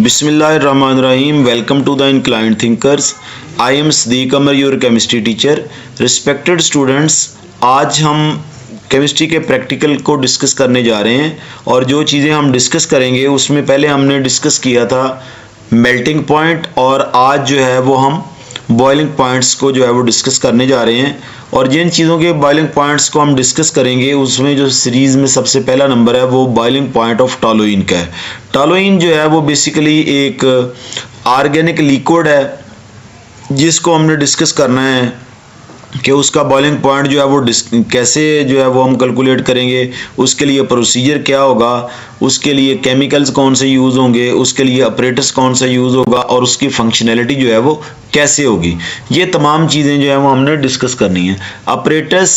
Bismillahirrahmanirrahim. Welcome to the Inclined Thinkers. I am Sadiq Amar, your chemistry teacher. Respected students, आज हम chemistry के practical को discuss करने जा रहे हैं और जो चीज़ें हम डिस्कस करेंगे उसमें पहले हमने डिस्कस किया था मेल्टिंग पॉइंट और आज जो है वो हम बॉइलिंग पॉइंट्स को जो है वो डिस्कस करने जा रहे हैं। और जिन चीज़ों के बॉइलिंग पॉइंट्स को हम डिस्कस करेंगे उसमें जो सीरीज़ में सबसे पहला नंबर है वो बॉइलिंग पॉइंट ऑफ टॉलुइन का है। टॉलुइन जो है वो बेसिकली एक ऑर्गेनिक लिक्विड है जिसको हमने डिस्कस करना है कि उसका बॉइलिंग पॉइंट जो है वो कैसे जो है वो हम कैलकुलेट करेंगे, उसके लिए प्रोसीजर क्या होगा, उसके लिए केमिकल्स कौन से यूज़ होंगे, उसके लिए अपरेटस कौन सा यूज़ होगा और उसकी फंक्शनैलिटी जो है वो कैसे होगी। ये तमाम चीज़ें जो है वो हमने डिस्कस करनी है। अपरेटस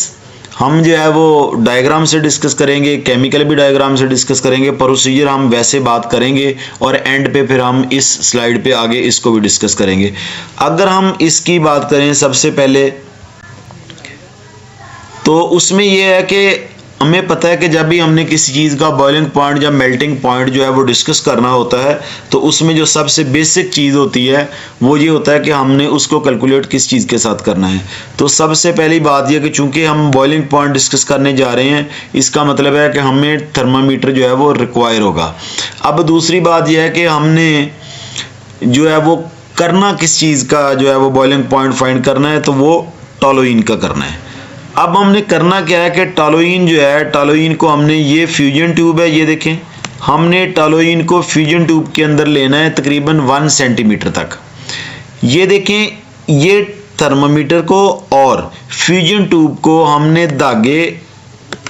हम जो है वो डायग्राम से डिस्कस करेंगे, केमिकल भी डायग्राम से डिस्कस करेंगे, प्रोसीजर हम वैसे बात करेंगे और एंड पे फिर हम इस स्लाइड पे आगे इसको भी डिस्कस करेंगे। अगर हम इसकी बात करें सबसे पहले तो उसमें यह है कि हमें पता है कि जब भी हमने किसी चीज़ का बॉइलिंग पॉइंट या मेल्टिंग पॉइंट जो है वो डिस्कस करना होता है तो उसमें जो सबसे बेसिक चीज़ होती है वो ये होता है कि हमने उसको कैलकुलेट किस चीज़ के साथ करना है। तो सबसे पहली बात यह कि चूंकि हम बॉइलिंग पॉइंट डिस्कस करने जा रहे हैं इसका मतलब है कि हमें थर्मामीटर जो है वो रिक्वायर होगा। अब दूसरी बात यह है कि हमने जो है वो करना किस चीज़ का जो है वो बॉइलिंग पॉइंट फाइंड करना है तो वो टॉलुइन का करना है। अब हमने करना क्या है कि टॉलुइन जो है, टॉलुइन को हमने, ये फ्यूजन ट्यूब है, ये देखें, हमने टॉलुइन को फ्यूजन ट्यूब के अंदर लेना है तकरीबन 1 सेंटीमीटर तक। ये देखें, ये थर्मामीटर को और फ्यूजन ट्यूब को हमने धागे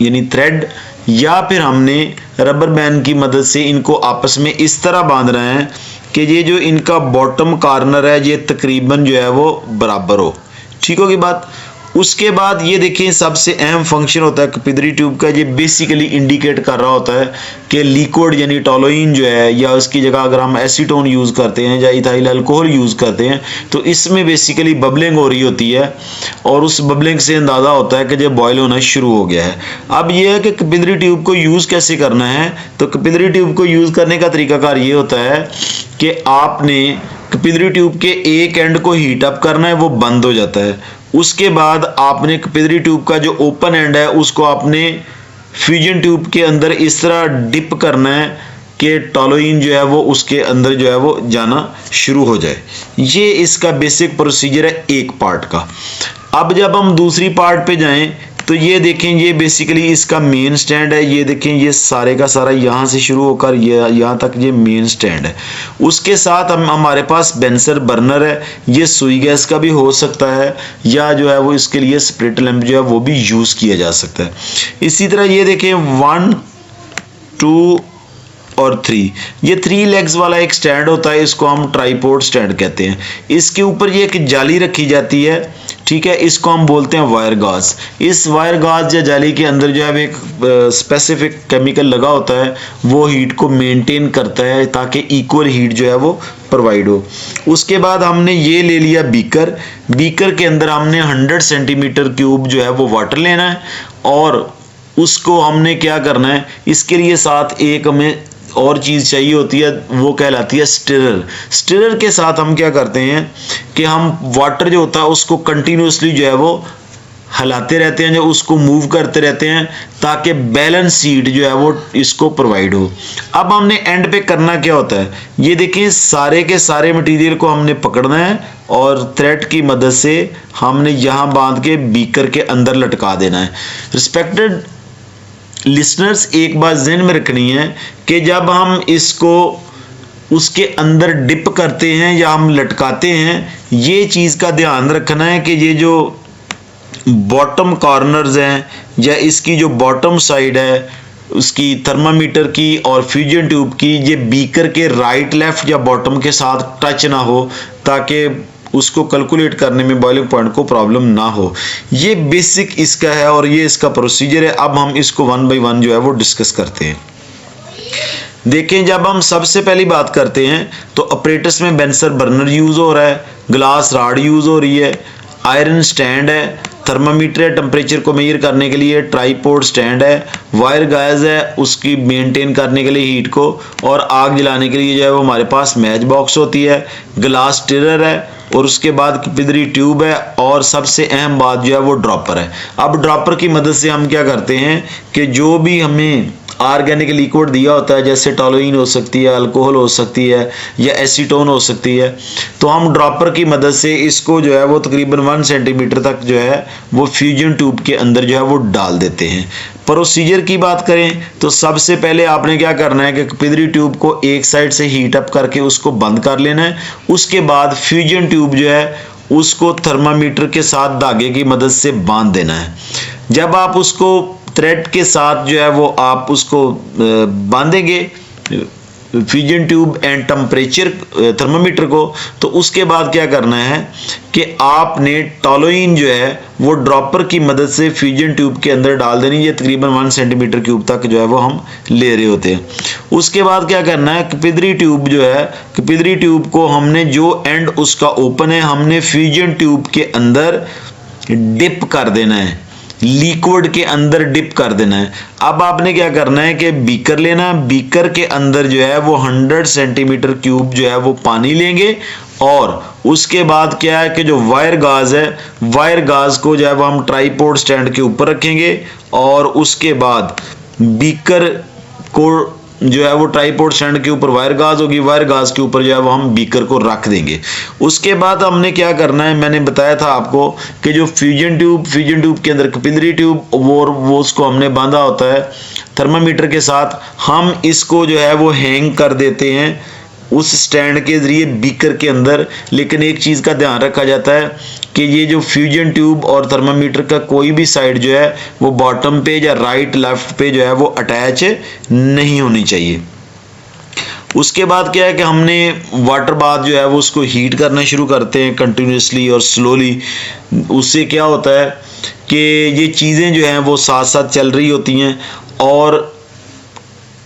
यानी थ्रेड या फिर हमने रबर बैंड की मदद से इनको आपस में इस तरह बांध रहे हैं कि ये जो इनका बॉटम कॉर्नर है ये तकरीबन जो है वो बराबर हो। ठीक होगी बात। उसके बाद ये देखिए सबसे अहम फंक्शन होता है कपिलरी ट्यूब का, ये बेसिकली इंडिकेट कर रहा होता है कि लिक्विड यानी टॉलुइन जो है या उसकी जगह अगर हम एसीटोन यूज़ करते हैं या इथाइल अल्कोहल यूज़ करते हैं तो इसमें बेसिकली बबलिंग हो रही होती है और उस बबलिंग से अंदाज़ा होता है कि जब बॉयल होना शुरू हो गया है। अब यह है कि कपिलरी ट्यूब को यूज़ कैसे करना है, तो कपिलरी ट्यूब को यूज़ करने का तरीकाकार ये होता है कि आपने कपिलरी ट्यूब के एक एंड को हीट अप करना है, वो बंद हो जाता है। उसके बाद आपने कपिलरी ट्यूब का जो ओपन एंड है उसको आपने फ्यूजन ट्यूब के अंदर इस तरह डिप करना है कि टॉलुइन जो है वो उसके अंदर जो है वो जाना शुरू हो जाए। ये इसका बेसिक प्रोसीजर है एक पार्ट का। अब जब हम दूसरी पार्ट पे जाएं तो ये देखें, ये बेसिकली इसका मेन स्टैंड है। ये देखें, ये सारे का सारा यहाँ से शुरू होकर यहाँ तक ये मेन स्टैंड है। उसके साथ हमारे पास बेंसर बर्नर है, ये सुई गैस का भी हो सकता है या जो है वो इसके लिए स्प्लिट लैंप जो है वो भी यूज़ किया जा सकता है। इसी तरह ये देखें 1, 2 और 3, ये 3 लेग्स वाला एक स्टैंड होता है, इसको हम ट्राइपॉड स्टैंड कहते हैं। इसके ऊपर ये एक जाली रखी जाती है, ठीक है, इसको हम बोलते हैं वायर गाज। इस वायर गाज या जाली के अंदर जो है एक स्पेसिफिक केमिकल लगा होता है, वो हीट को मेंटेन करता है ताकि इक्वल हीट जो है वो प्रोवाइड हो। उसके बाद हमने ये ले लिया बीकर, बीकर के अंदर हमने 100 सेंटीमीटर क्यूब जो है वो वाटर लेना है और उसको हमने क्या करना है, इसके लिए साथ एक हमें और चीज़ चाहिए होती है, वो कहलाती है स्टिरर। स्टिरर के साथ हम क्या करते हैं कि हम वाटर जो होता है उसको कंटिन्यूसली जो है वो हिलाते रहते हैं, जो उसको मूव करते रहते हैं ताकि बैलेंस हीट जो है वो इसको प्रोवाइड हो। अब हमने एंड पे करना क्या होता है, ये देखिए सारे के सारे मटेरियल को हमने पकड़ना है और थ्रेड की मदद से हमने यहाँ बांध के बीकर के अंदर लटका देना है। रिस्पेक्टेड लिसनर्स, एक बात ज़हन में रखनी है कि जब हम इसको उसके अंदर डिप करते हैं या हम लटकाते हैं, ये चीज़ का ध्यान रखना है कि ये जो बॉटम कॉर्नर्स हैं या इसकी जो बॉटम साइड है उसकी थर्मामीटर की और फ्यूजन ट्यूब की, ये बीकर के राइट लेफ्ट या बॉटम के साथ टच ना हो ताकि उसको कैलकुलेट करने में बॉइलिंग पॉइंट को प्रॉब्लम ना हो। ये बेसिक इसका है और ये इसका प्रोसीजर है। अब हम इसको 1 बाय 1 जो है वो डिस्कस करते हैं। देखें, जब हम सबसे पहली बात करते हैं तो ऑपरेटस में बेंसर बर्नर यूज़ हो रहा है, ग्लास राड यूज़ हो रही है। आयरन स्टैंड है, थर्मामीटर है टेम्परेचर को मेजर करने के लिए, ट्राइपॉड स्टैंड है, वायर गैस है उसकी मेंटेन करने के लिए हीट को, और आग जलाने के लिए जो है वो हमारे पास मैच बॉक्स होती है, ग्लास टिरर है, और उसके बाद कैपिलरी ट्यूब है, और सबसे अहम बात जो है वो ड्रॉपर है। अब ड्रॉपर की मदद से हम क्या करते हैं कि जो भी हमें ऑर्गेनिक लिक्विड दिया होता है, जैसे टॉलोइन हो सकती है, अल्कोहल हो सकती है, या एसीटोन हो सकती है, तो हम ड्रॉपर की मदद से इसको जो है वो तकरीबन 1 सेंटीमीटर तक जो है वो फ्यूजन ट्यूब के अंदर जो है वो डाल देते हैं। प्रोसीजर की बात करें तो सबसे पहले आपने क्या करना है कि कैपिलरी ट्यूब को एक साइड से हीट अप करके उसको बंद कर लेना है। उसके बाद फ्यूजन ट्यूब जो है उसको थर्मामीटर के साथ धागे की मदद से बांध देना है। जब आप उसको थ्रेड के साथ जो है वो आप उसको बांधेंगे fusion tube and temperature thermometer को, तो उसके बाद क्या करना है कि आपने टॉलोइन जो है वो ड्रॉपर की मदद से फ्यूजन ट्यूब के अंदर डाल देनी। ये तकरीबन 1 सेंटीमीटर क्यूब तक जो है वो हम ले रहे होते हैं। उसके बाद क्या करना है, कैपिलरी ट्यूब जो है, कैपिलरी ट्यूब को हमने जो एंड उसका ओपन है हमने फ्यूजन ट्यूब के अंदर डिप कर देना है, लिक्विड के अंदर डिप कर देना है। अब आपने क्या करना है कि बीकर लेना, बीकर के अंदर जो है वो 100 सेंटीमीटर क्यूब जो है वो पानी लेंगे, और उसके बाद क्या है कि जो वायर गाज है, वायर गाज को जो है वो हम ट्राइपॉड स्टैंड के ऊपर रखेंगे, और उसके बाद बीकर को जो है वो ट्राइपॉड स्टैंड के ऊपर वायर गाज होगी, वायर गाज के ऊपर जो है वो हम बीकर को रख देंगे। उसके बाद हमने क्या करना है, मैंने बताया था आपको कि जो फ्यूजन ट्यूब के अंदर कैपिलरी ट्यूब वो उसको हमने बांधा होता है थर्मामीटर के साथ। हम इसको जो है वो हैंग कर देते हैं उस स्टैंड के जरिए बीकर के अंदर। लेकिन एक चीज़ का ध्यान रखा जाता है कि ये जो फ्यूजन ट्यूब और थर्मामीटर का कोई भी साइड जो है वो बॉटम पे या राइट लेफ्ट पे जो है वो अटैच नहीं होनी चाहिए। उसके बाद क्या है कि हमने वाटर बाथ जो है वो उसको हीट करना शुरू करते हैं कंटिन्यूसली और स्लोली। उससे क्या होता है कि ये चीज़ें जो हैं वो साथ साथ चल रही होती हैं और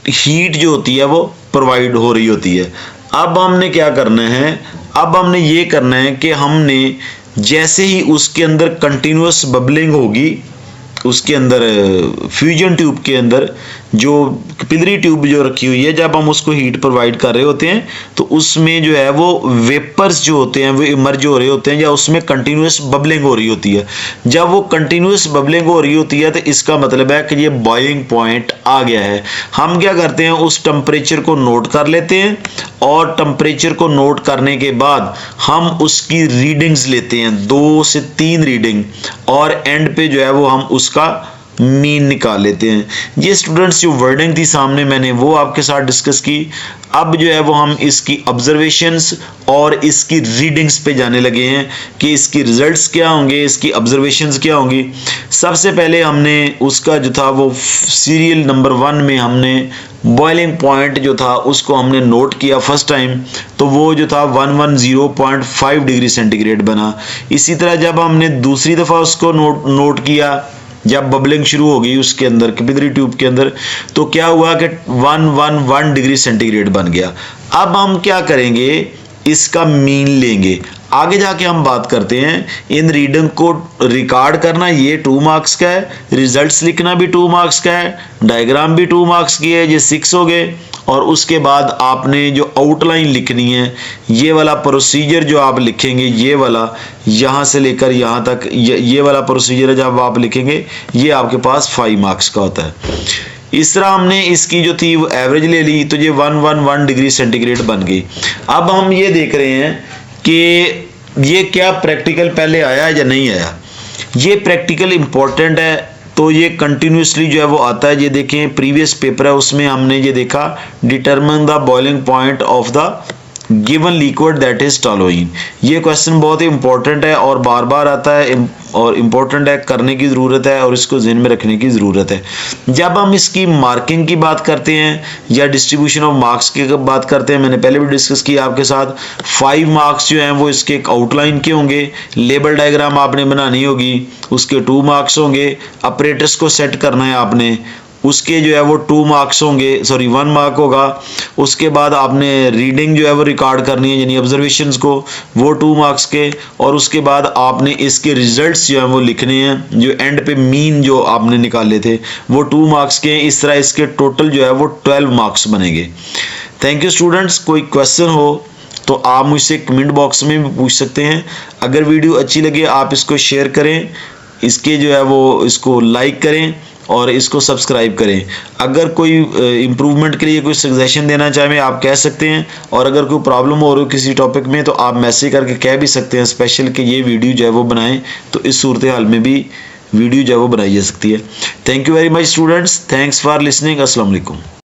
हीट जो होती है वो प्रोवाइड हो रही होती है। अब हमने क्या करना है, अब हमने ये करना है कि हमने जैसे ही उसके अंदर कंटिन्यूअस बबलिंग होगी, उसके अंदर फ्यूजन ट्यूब के अंदर जो कैपिलरी ट्यूब जो रखी हुई है, जब हम उसको हीट प्रोवाइड कर रहे होते हैं तो उसमें जो है वो वेपर्स जो होते हैं वो इमर्ज हो रहे होते हैं या उसमें कंटिन्यूअस बबलिंग हो रही होती है। जब वो कंटिन्यूअस बबलिंग हो रही होती है तो इसका मतलब है कि ये बॉइलिंग पॉइंट आ गया है। हम क्या करते हैं, उस टेम्परेचर को नोट कर लेते हैं और टेम्परेचर को नोट करने के बाद हम उसकी रीडिंग्स लेते हैं, 2 से 3 रीडिंग, और एंड पे जो है वो हम उसका मीन निकाल लेते हैं। ये स्टूडेंट्स जो वर्डिंग थी सामने मैंने वो आपके साथ डिस्कस की। अब जो है वो हम इसकी ऑब्जर्वेशंस और इसकी रीडिंग्स पे जाने लगे हैं कि इसकी रिजल्ट्स क्या होंगे, इसकी ऑब्जर्वेशंस क्या होंगी। सबसे पहले हमने उसका जो था वो सीरियल नंबर 1 में हमने बॉइलिंग पॉइंट जो था उसको हमने नोट किया फर्स्ट टाइम, तो वो जो था 110.5 डिग्री सेंटीग्रेड बना। इसी तरह जब हमने दूसरी दफ़ा उसको नोट किया, जब बबलिंग शुरू हो गई उसके अंदर कैपिलरी ट्यूब के अंदर, तो क्या हुआ कि 111 डिग्री सेंटीग्रेड बन गया। अब हम क्या करेंगे, इसका मीन लेंगे। आगे जाके हम बात करते हैं इन रीडिंग को रिकॉर्ड करना, ये 2 मार्क्स का है, रिजल्ट्स लिखना भी 2 मार्क्स का है, डायग्राम भी 2 मार्क्स की है, ये 6 हो गए। और उसके बाद आपने जो आउटलाइन लिखनी है, ये वाला प्रोसीजर जो आप लिखेंगे, ये वाला यहाँ से लेकर यहाँ तक ये वाला प्रोसीजर है जब आप लिखेंगे, ये आपके पास 5 मार्क्स का होता है। इस तरह हमने इसकी जो थी वो एवरेज ले ली, तो ये 111 डिग्री सेंटीग्रेड बन गई। अब हम ये देख रहे हैं कि ये क्या प्रैक्टिकल पहले आया या नहीं आया। ये प्रैक्टिकल इम्पोर्टेंट है, तो ये कंटिन्यूसली जो है वो आता है। ये देखें प्रीवियस पेपर है उसमें हमने ये देखा, determine the boiling point of the given liquid that is toluene. ये क्वेश्चन बहुत ही इंपॉर्टेंट है और बार बार आता है और इम्पोर्टेंट है, करने की ज़रूरत है और इसको ज़हन में रखने की ज़रूरत है। जब हम इसकी मार्किंग की बात करते हैं या डिस्ट्रीब्यूशन ऑफ मार्क्स की बात करते हैं, मैंने पहले भी डिस्कस किया आपके साथ, 5 मार्क्स जो हैं वो इसके एक आउटलाइन के होंगे, लेबल डायग्राम आपने बनानी होगी, उसके 2 मार्क्स होंगे, ऑपरेटर्स को सेट करना है आपने, उसके जो है वो 2 मार्क्स होंगे, सॉरी 1 मार्क होगा। उसके बाद आपने रीडिंग जो है वो रिकॉर्ड करनी है यानी ऑब्जर्वेशंस को, वो 2 मार्क्स के। और उसके बाद आपने इसके रिजल्ट्स जो है वो लिखने हैं, जो एंड पे मीन जो आपने निकाले थे वो 2 मार्क्स के। इस तरह इसके टोटल जो है वो 12 मार्क्स बनेंगे। Thank you students. कोई क्वेश्चन हो तो आप मुझसे कमेंट बॉक्स में भी पूछ सकते हैं। अगर वीडियो अच्छी लगे आप इसको शेयर करें, इसके जो है वो इसको लाइक करें और इसको सब्सक्राइब करें। अगर कोई इम्प्रूवमेंट के लिए कोई सजेशन देना चाहें आप कह सकते हैं, और अगर कोई प्रॉब्लम हो रही हो किसी टॉपिक में तो आप मैसेज करके कह भी सकते हैं स्पेशल कि ये वीडियो जो है वो बनाएं, तो इस सूरत हाल में भी वीडियो जो है वो बनाई जा सकती है। Thank you very much students, thanks for listening. अस्सलाम वालेकुम।